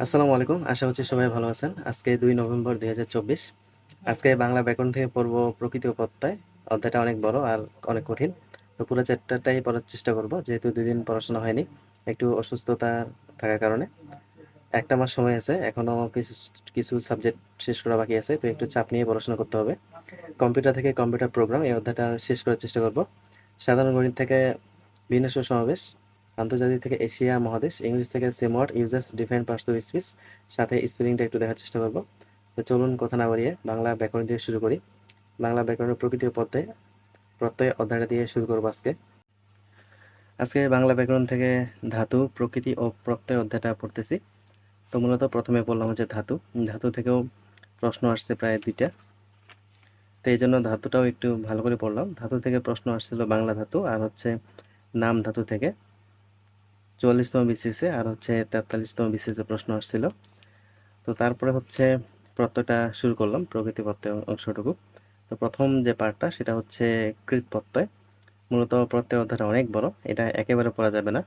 আসসালামু আলাইকুম। আশা করছি সবাই ভালো আছেন। আজকে ২ নভেম্বর ২০২৪। আজকে বাংলা ব্যাকরণ থেকে পড়ব প্রকৃতি ও প্রত্যয়। অধ্যায়টা অনেক বড় আর অনেক কঠিন। তো পুরো চ্যাপ্টারটাই পড়ার চেষ্টা করব, যেহেতু ২ দিন পড়াশোনা হয়নি একটু অসুস্থতা থাকার কারণে। ১ টা মাস সময় আছে, এখনো কিছু কিছু সাবজেক্ট শেষ করা বাকি আছে, তো একটু চাপ নিয়ে পড়াশোনা করতে হবে। কম্পিউটার থেকে কম্পিউটার প্রোগ্রাম এই অধ্যায়টা শেষ করার চেষ্টা করব। সাধারণ গণিত থেকে বিন্যাস ও সমাবেশ, আন্তর্জাতিক থেকে এশিয়া মহাদেশ, ইংলিশ থেকে same word uses different parts of speech, সাথে স্পেলিংটা একটু দেখার চেষ্টা করব। তো চলুন কথা না বাড়িয়ে বাংলা ব্যাকরণ দিয়ে শুরু করি। বাংলা ব্যাকরণের প্রকৃতি ও প্রত্যয় অধ্যায়টা দিয়ে শুরু করব আজকে। আজকে বাংলা ব্যাকরণ থেকে ধাতু, প্রকৃতি ও প্রত্যয় অধ্যায়টা পড়তেছি। তো মূলত প্রথমে বললাম হচ্ছে ধাতু। ধাতু থেকেও প্রশ্ন আসছে প্রায় ২টা। তো এই জন্য ধাতুটাও একটু ভালো করে পড়লাম। ধাতু থেকে প্রশ্ন আসছিল বাংলা ধাতু, আর হচ্ছে নাম ধাতু থেকে ৪৪তম বিসিএসে আর হচ্ছে ৪৩তম বিসিএসে প্রশ্ন আসছিল। তো তারপরে হচ্ছে প্রত্যয়টা শুরু করলাম, প্রকৃতি প্রত্যয় অংশটুকু। তো প্রথম যে পার্টটা সেটা হচ্ছে কৃৎ প্রত্যয়। মূলত প্রত্যয় অধ্যায়টা অনেক বড়, এটা একেবারে পড়া যাবে না।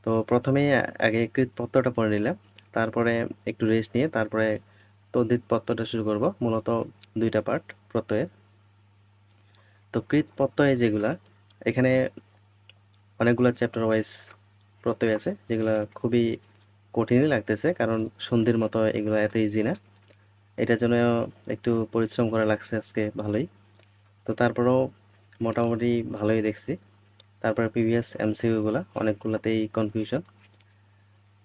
তো প্রথমেই আগে কৃৎ প্রত্যয়টা পড়ে নিলাম, তারপরে একটু রেস্ট নিয়ে তারপরে তদ্ধিত প্রত্যয়টা শুরু করব। মূলত ২টা পার্ট প্রত্যয়ের। তো কৃৎ প্রত্যয় যেগুলা, এখানে অনেকগুলো চ্যাপ্টার ওয়াইজ প্রত্যয় আছে, যেগুলো খুবই কঠিনই লাগতেছে, কারণ সন্ধির মতো এগুলো এত ইজি না। এটার জন্য একটু পরিশ্রম করা লাগছে আজকে ভালোই। তো তারপরেও মোটামুটি ভালোই দেখছি। তারপরে প্রিভিয়াস এমসিকিউগুলো অনেকগুলোতেই কনফিউশন,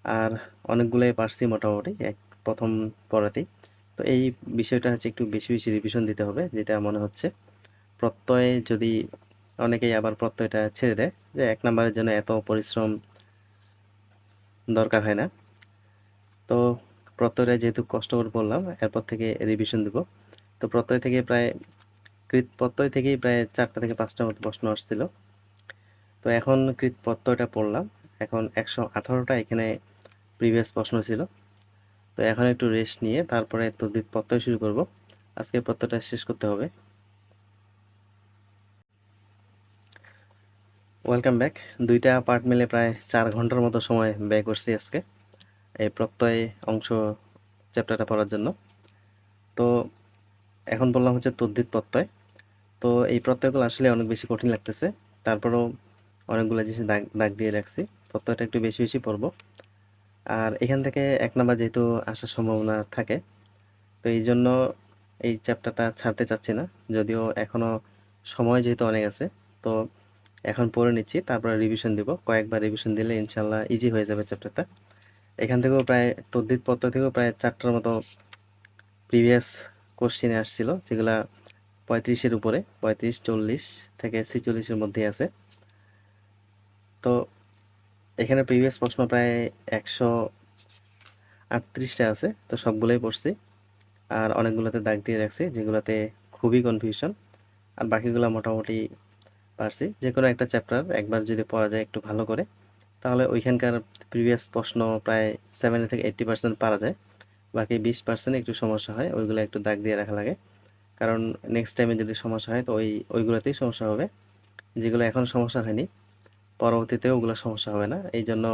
আর অনেকগুলোই পারছি মোটামুটি প্রথম পড়াতেই। তো এই বিষয়টা হচ্ছে একটু বেশি বেশি রিভিশন দিতে হবে, যেটা মনে হচ্ছে। প্রত্যয় যদি অনেকেই আবার প্রত্যয়টা ছেড়ে দেয়, যে ১ নাম্বারের জন্য এত পরিশ্রম দরকার হয় না। তো প্রত্যয়টা যেহেতু কষ্ট করে পড়লাম, এরপর থেকে রিভিশন দেব। তো প্রত্যয় থেকে প্রায় কৃৎ প্রত্যয় থেকেই প্রায় ৪টা থেকে ৫টা মতো প্রশ্ন আসছিল। তো এখন কৃৎ প্রত্যয়টা পড়লাম, এখন ১১৮টা এখানে প্রিভিয়াস প্রশ্ন ছিল। তো এখন একটু রেস্ট নিয়ে তারপরে তদ্ধিত প্রত্যয় শুরু করব। আজকে প্রত্যয়টা শেষ করতে হবে। Welcome back. ২টা পার্ট মিলে প্রায় ৪ ঘন্টার মতো সময় ব্যয় করছি আজকে এই প্রত্যয় অংশ চ্যাপ্টারটা পড়ার জন্য। তো এখন বললাম হচ্ছে তদ্ধিত প্রত্যয়। তো এই প্রত্যয়গুলো আসলে অনেক বেশি কঠিন লাগতেছে, তারপরেও অনেকগুলো জিনিস দাগ দাগ দিয়ে রাখছি। প্রত্যয়টা একটু বেশি বেশি পড়ব। আর এখান থেকে ১ নাম্বার যেহেতু আসার সম্ভাবনা থাকে, তো এই জন্য এই চ্যাপ্টারটা ছাড়তে চাচ্ছি না। যদিও এখনও সময় যেহেতু অনেক আছে, তো এখন পড়ে নিচ্ছি, তারপরে রিভিশন দিব। কয়েকবার রিভিশন দিলে ইনশাল্লাহ ইজি হয়ে যাবে চ্যাপ্টারটা। এখান থেকেও প্রায় তদ্ধিত প্রত্যয় থেকেও প্রায় ৪টার মতো প্রিভিয়াস কোশ্চেনে আসছিল, যেগুলা ৩৫-এর উপরে, ৩৫, ৪০ থেকে ৪৬-এর মধ্যেই আছে। তো এখানে প্রিভিয়াস প্রশ্ন প্রায় ১৩৮টা আছে, তো সবগুলোই পড়ছি। আর অনেকগুলোতে দাগ দিয়ে রাখছি, যেগুলোতে খুবই কনফিউশন। আর বাকিগুলো মোটামুটি পারছি। যে কোনো একটা চ্যাপ্টার একবার যদি পড়া যায় একটু ভালো করে, তাহলে ওইখানকার প্রিভিয়াস প্রশ্ন প্রায় 70 থেকে 80% পারা যায়। বাকি 20% একটু সমস্যা হয়, ওইগুলো একটু দাগ দিয়ে রাখা লাগে। কারণ নেক্সট টাইমে যদি সমস্যা হয়, তো ওইগুলোতেই সমস্যা হবে। যেগুলো এখন সমস্যা হয়নি, পরবর্তীতেও ওগুলো সমস্যা হবে না। এই জন্য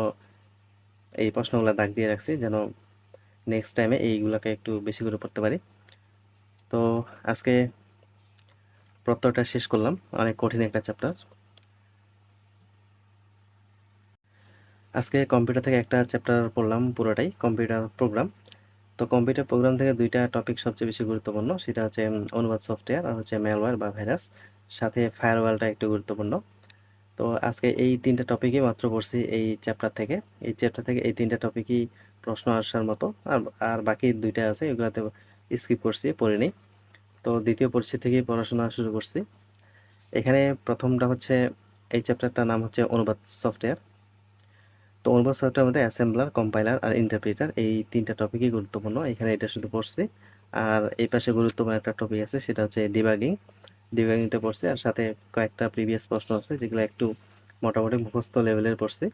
এই প্রশ্নগুলো দাগ দিয়ে রাখছি, যেন নেক্সট টাইমে এইগুলোকে একটু বেশি করে পড়তে পারি। তো আজকে প্রত্যয়টা শেষ করলাম, অনেক কঠিন একটা চ্যাপ্টার। আজকে কম্পিউটার থেকে একটা চ্যাপ্টার পড়লাম, পুরোটাই কম্পিউটার প্রোগ্রাম। তো কম্পিউটার প্রোগ্রাম থেকে 2টা টপিক সবচেয়ে বেশি গুরুত্বপূর্ণ, সেটা হচ্ছে অনুবাদ সফটওয়্যার আর হচ্ছে ম্যালওয়্যার বা ভাইরাস, সাথে ফায়ারওয়ালটা একটু গুরুত্বপূর্ণ। তো আজকে এই 3টা টপিকই মাত্র পড়ছি এই চ্যাপ্টার থেকে। এই চ্যাপ্টার থেকে এই 3টা টপিকই প্রশ্ন আসার মতো, আর আর বাকি 2টা আছে, এগুলোতে স্কিপ করছি, পড়িনি। তো দ্বিতীয় পরিচ্ছেদ থেকেই পড়াশোনা শুরু করছি। এখানে প্রথমটা হচ্ছে, এই চ্যাপ্টারটার নাম হচ্ছে অনুবাদ সফটওয়্যার। তো অনুবাদ সফটওয়্যার মধ্যে অ্যাসেম্বলার, কম্পাইলার আর ইন্টারপ্রিটার, এই 3টা টপিকই গুরুত্বপূর্ণ। এখানে এটা শুধু পড়ছি। আর এই পাশে গুরুত্বপূর্ণ একটা টপিক আছে, সেটা হচ্ছে ডিবাগিং। ডিবাগিংটা পড়ছি, আর সাথে কয়েকটা প্রিভিয়াস প্রশ্ন আছে, যেগুলো একটু মোটামুটি মুখস্থ লেভেলের পড়ছি।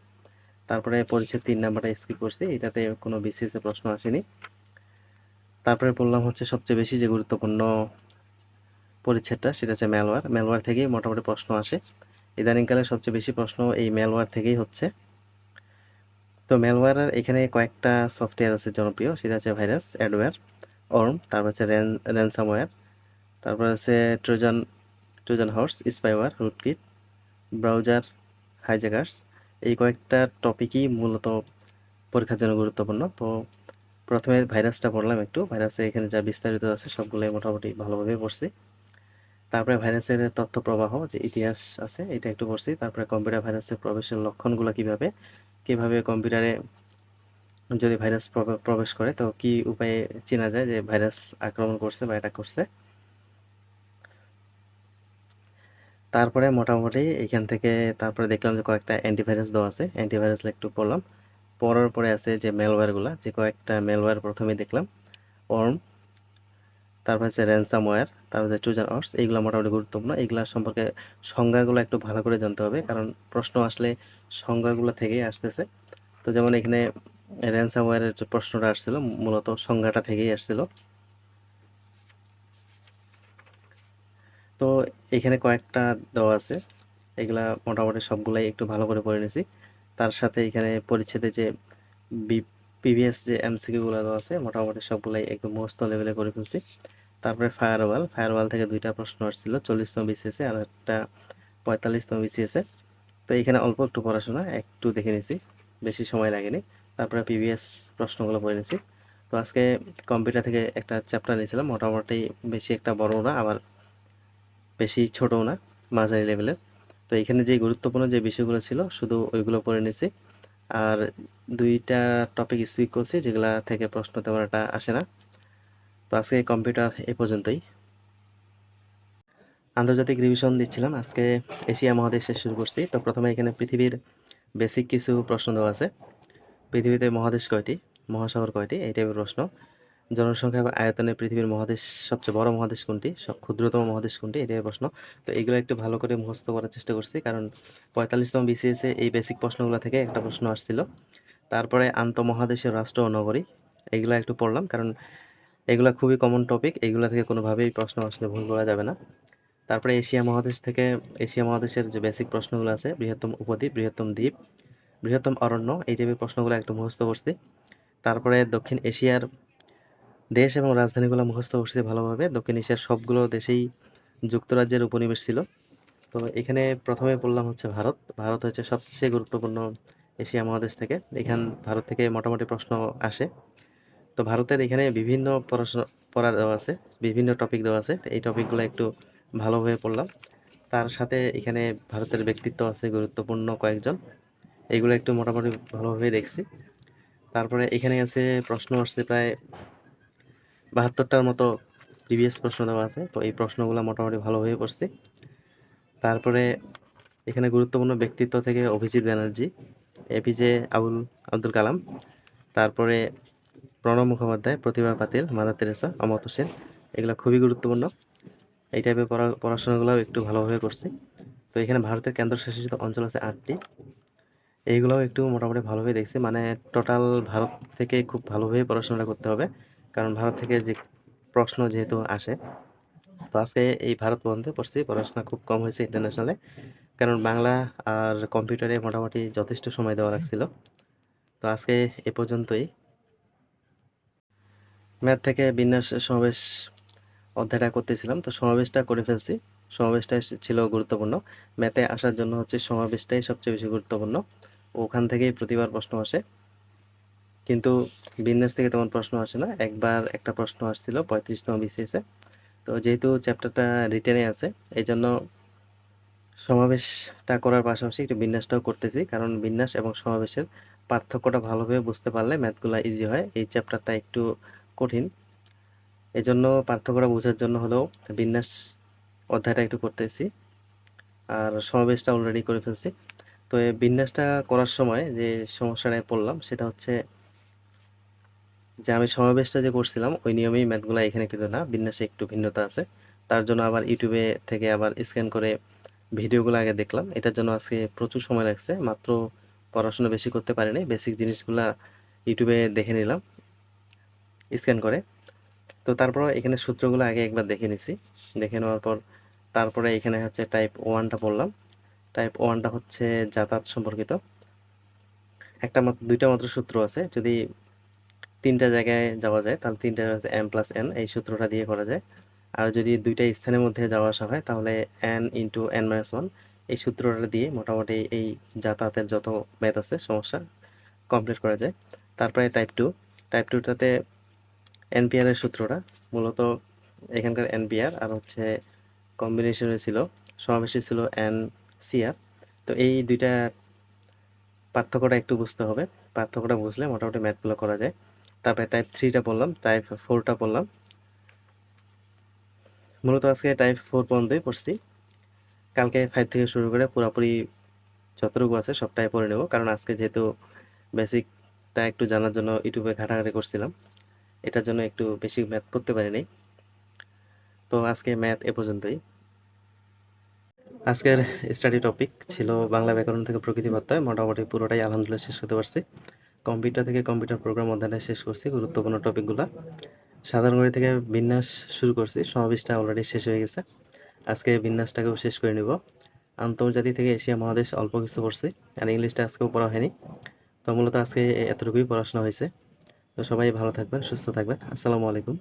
তারপরে পরিচ্ছেদ 3 নাম্বারটা স্কিপ করছি, এটাতে কোনো বিসিএস এ প্রশ্ন আসেনি। তারপরে বললাম হচ্ছে সবচেয়ে বেশি যে গুরুত্বপূর্ণ পরিচ্ছেদটা, সেটা হচ্ছে ম্যালওয়্যার। ম্যালওয়্যার থেকেই মোটামুটি প্রশ্ন আসে। ইদানিংকালে সবচেয়ে বেশি প্রশ্ন এই ম্যালওয়্যার থেকেই হচ্ছে। তো ম্যালওয়্যারের এখানে কয়েকটা সফটওয়্যার আছে জনপ্রিয়, সেটা হচ্ছে ভাইরাস, অ্যাডওয়্যার, অর্ম, তারপর হচ্ছে র্যানসামওয়্যার, তারপর আছে Trojan Trojan horse, spyware, rootkit, browser hijackers. এই কয়েকটা টপিকই মূলত পরীক্ষার জন্য গুরুত্বপূর্ণ। তো প্রথমে ভাইরাসটা পড়লাম একটু, ভাইরাসে এখানে যা বিস্তারিত আছে সবগুলোই মোটামুটি ভালোভাবে পড়ছি। তারপরে ভাইরাসের তথ্য প্রবাহ যে ইতিহাস আছে এটা একটু পড়ছি। তারপরে কম্পিউটার ভাইরাসের প্রবেশের লক্ষণগুলো কিভাবে কিভাবে কম্পিউটারে যদি ভাইরাস প্রবেশ করে তো কি উপায়ে চেনা যায় যে ভাইরাস আক্রমণ করছে বা অ্যাটাক করছে। তারপরে মোটামুটি এইখান থেকে তারপরে দেখলাম যে কয়েকটা অ্যান্টিভাইরাস দেওয়া আছে, অ্যান্টিভাইরাস একটু পড়লাম। পড়ার পরে আছে যে ম্যালওয়্যারগুলো, যে কয়েকটা ম্যালওয়্যার প্রথমে দেখলাম, ওর্ম, তারপর হচ্ছে র্যানসামওয়্যার, তারপর হচ্ছে ট্রোজান হর্স। এইগুলো মোটামুটি গুরুত্বপূর্ণ, এইগুলো সম্পর্কে সংজ্ঞাগুলো একটু ভালো করে জানতে হবে, কারণ প্রশ্ন আসলে সংজ্ঞাগুলো থেকেই আসতেছে। তো যেমন এখানে র্যানসামওয়্যারের যে প্রশ্নটা আসছিল মূলত সংজ্ঞাটা থেকেই আসছিল। তো এখানে কয়েকটা দেওয়া আছে, এগুলা মোটামুটি সবগুলাই একটু ভালো করে পড়ে নিয়েছি। তার সাথে এখানে পরিচ্ছেদে যে প্রিভিয়াস যে এমসিকিউগুলো দেওয়া আছে মোটামুটি সবগুলাই একদম মুখস্থ লেভেলে করে ফেলছি। তারপরে ফায়ারওয়াল থেকে দুইটা প্রশ্ন আসছিল, 40তম বিসিএসে আর একটা 45তম বিসিএসে। তো এখানে অল্প একটু পড়াশোনা একটু দেখে নিয়েছি, বেশি সময় লাগেনি। তারপরে প্রিভিয়াস প্রশ্নগুলো পড়ে নিয়েছি। তো আজকে কম্পিউটার থেকে একটা চ্যাপ্টার নিয়েছিলাম, মোটামুটি বেশি একটা বড় না আবার বেশি ছোটও না, মাঝারি লেভেলের। তো এখানে যে গুরুত্বপূর্ণ যে বিষয়গুলো ছিল শুধু ওইগুলো পড়ে নিয়েছি। আর দুইটা টপিক স্পিক করছি যেগুলা থেকে প্রশ্ন তেমন একটা আসে না। তো আজকে কম্পিউটার এ পর্যন্তই। আন্তর্জাতিক রিভিশন দিচ্ছিলাম, আজকে এশিয়া মহাদেশে শুরু করছি। তো প্রথমে এখানে পৃথিবীর বেসিক কিছু প্রশ্ন দেওয়া আছে। পৃথিবীতে মহাদেশ কয়টি, মহাসাগর কয়টি, এই টাইপের প্রশ্ন। জনসংখ্যা বা আয়তনে পৃথিবীর মহাদেশ সবচেয়ে বড় মহাদেশ কোনটি, সব ক্ষুদ্রতম মহাদেশ কোনটি, এটাই প্রশ্ন। তো এগুলো একটু ভালো করে মুখস্থ করার চেষ্টা করছি, কারণ 45তম বিসিএসে এই বেসিক প্রশ্নগুলো থেকে একটা প্রশ্ন আসছিল। তারপরে আন্তঃমহাদেশীয় রাষ্ট্র ও নগরী, এগুলো একটু পড়লাম, কারণ এগুলো খুবই কমন টপিক, এগুলো থেকে কোনোভাবেই প্রশ্ন আসলে ভুল করা যাবে না। তারপরে এশিয়া মহাদেশ থেকে এশিয়া মহাদেশের যে বেসিক প্রশ্নগুলো আছে, বৃহত্তম উপদ্বীপ, বৃহত্তম দ্বীপ, বৃহত্তম অরণ্য, এই টাইপের প্রশ্নগুলো একটু মুখস্থ করছি। তারপরে দক্ষিণ এশিয়ার দেশ এবং রাজধানীগুলো মুখস্থ করছি ভালোভাবে। দক্ষিণ এশিয়ার সবগুলো দেশেই যুক্তরাজ্যের উপনিবেশ ছিল। তো এখানে প্রথমে বললাম হচ্ছে ভারত। ভারত হচ্ছে সবচেয়ে গুরুত্বপূর্ণ এশিয়া মহাদেশ থেকে, ভারত থেকে মোটামুটি প্রশ্ন আসে। তো ভারতের এখানে বিভিন্ন পড়া দেওয়া আছে, বিভিন্ন টপিক দেওয়া আছে, এই টপিকগুলো একটু ভালোভাবে পড়লাম। তার সাথে এখানে ভারতের ব্যক্তিত্ব আছে গুরুত্বপূর্ণ কয়েকজন, এইগুলো একটু মোটামুটি ভালোভাবে দেখছি। তারপরে এখানে আছে প্রশ্ন আসছে প্রায় 72টার মতো প্রিভিয়াস প্রশ্ন দেওয়া আছে, তো এই প্রশ্নগুলো মোটামুটি ভালোভাবে পড়ছি। তারপরে এখানে গুরুত্বপূর্ণ ব্যক্তিত্ব থেকে অভিজিৎ ব্যানার্জি, এপিজে আব্দুল কালাম, তারপরে প্রণব মুখোপাধ্যায়, প্রতিভা পাতিল, মাদার তেরেসা, অমর্ত্য সেন, এগুলো খুবই গুরুত্বপূর্ণ। এই টাইপের পড়াশোনাগুলোও একটু ভালোভাবে করছি। তো এখানে ভারতের কেন্দ্রশাসিত অঞ্চল আছে 8টি, এইগুলোও একটু মোটামুটি ভালোভাবে দেখছি। মানে টোটাল ভারত থেকে খুব ভালোভাবে পড়াশোনাটা করতে হবে, কারণ ভারত থেকে যে প্রশ্ন যেহেতু আসে। তো আজকে এই ভারত বন্ধে পড়ছি, পড়াশোনা খুব কম হয়েছে ইন্টারন্যাশনালে, কারণ বাংলা আর কম্পিউটারে মোটামুটি যথেষ্ট সময় দেওয়া লাগছিল। তো আজকে এ পর্যন্তই। ম্যাথ থেকে বিন্যাস সমাবেশ অধ্যায়টা করতেছিলাম, তো সমাবেশটা করে ফেলছি। সমাবেশটা ছিল গুরুত্বপূর্ণ, ম্যাথে আসার জন্য হচ্ছে সমাবেশটাই সবচেয়ে বেশি গুরুত্বপূর্ণ, ওখান থেকেই প্রতিবার প্রশ্ন আসে। কিন্তু বিন্যাস থেকে তেমন প্রশ্ন আসে না, একবার একটা প্রশ্ন আসছিল 35তম বিসিএসে। তো যেহেতু চ্যাপ্টারটা রিটেনে আছে এই জন্য সমাবেশটা করার পাশাপাশি একটু বিন্যাসটাও করতেছি, কারণ বিন্যাস এবং সমাবেশের পার্থক্যটা ভালোভাবে বুঝতে পারলে ম্যাথগুলো ইজি হয়। এই চ্যাপ্টারটা একটু কঠিন, এই জন্য পার্থক্যটা বোঝার জন্য হলেও বিন্যাস অধ্যায়টা একটু করতেছি, আর সমাবেশটা অলরেডি করে ফেলছি। তো এই বিন্যাসটা করার সময় যে সমস্যাটায় পড়লাম সেটা হচ্ছে যে আমি সমাবেশটা যে করছিলাম ওই নিয়মেই ম্যাথগুলো এখানে কিন্তু না, বিন্যাসে একটু ভিন্নতা আছে। তার জন্য আবার ইউটিউবে থেকে আবার স্ক্যান করে ভিডিওগুলো আগে দেখলাম, এটার জন্য আজকে প্রচুর সময় লাগছে, মাত্র পড়াশোনা বেশি করতে পারিনি, বেসিক জিনিসগুলা ইউটিউবে দেখে নিলাম স্ক্যান করে। তো তারপর এখানে সূত্রগুলো আগে একবার দেখে নিছি, দেখে নেওয়ার পর তারপরে এখানে হচ্ছে টাইপ 1টা পড়লাম। টাইপ 1টা হচ্ছে যাতায়াত সম্পর্কিত, দুইটা মাত্র সূত্র আছে। যদি 3টা জায়গায় যাওয়া যায় তাহলে 3টা m+n এই সূত্রটা দিয়ে করা যায়। আর যদি 2টা স্থানের মধ্যে যাওয়া আসা হয় তাহলে n × n-1 এই সূত্রটা দিয়ে মোটামুটি এই যাতায়াতের যত ম্যাথ আছে সমস্যা কমপ্লিট করা যায়। তারপরে টাইপ 2টাতে এনপিআর এর সূত্রটা মূলত এখানকার এনপিআর আর হচ্ছে কম্বিনেশনে ছিল, সমাবেশে ছিল এনসিআর। তো এই দুইটা পার্থক্যটা একটু বুঝতে হবে। পার্থক্যটা বুঝলে মোটামুটি ম্যাথগুলো করা যায়। তারপরে টাইপ 3টা পড়লাম, টাইপ 4টা পড়লাম। মূলত আজকে টাইপ 4 পর্যন্তই পড়ছি। কালকে 5 থেকে শুরু করে পুরোপুরি যতটুকু আছে সবটাই পড়ে নেব, কারণ আজকে যেহেতু বেসিকটা একটু জানার জন্য ইউটিউবে ঘাটাঘাটি করছিলাম, এটার জন্য একটু বেশি ম্যাথ করতে পারিনি। তো আজকে ম্যাথ এ পর্যন্তই। আজকের স্টাডি টপিক ছিল বাংলা ব্যাকরণ থেকে প্রকৃতি বার্তায়, মোটামুটি পুরোটাই আলহামদুলিল্লাহ শেষ করতে পারছি। কম্পিউটার থেকে কম্পিউটার প্রোগ্রাম অধ্যায়টা শেষ করছি, গুরুত্বপূর্ণ টপিকগুলো। সাধারণ গণিত থেকে বিন্যাস শুরু করছি, সমাবেশটা অলরেডি শেষ হয়ে গেছে। আজকে বিন্যাসটাকেও শেষ করে নিব। আন্তর্জাতিক থেকে এশিয়া মহাদেশ অল্প কিছু পড়ছি, আর ইংলিশটা আজকেও পড়া হয়নি। তো মূলত আজকে এতটুকুই পড়াশোনা হয়েছে। তো সবাই ভালো থাকবেন, সুস্থ থাকবেন। আসসালামু আলাইকুম।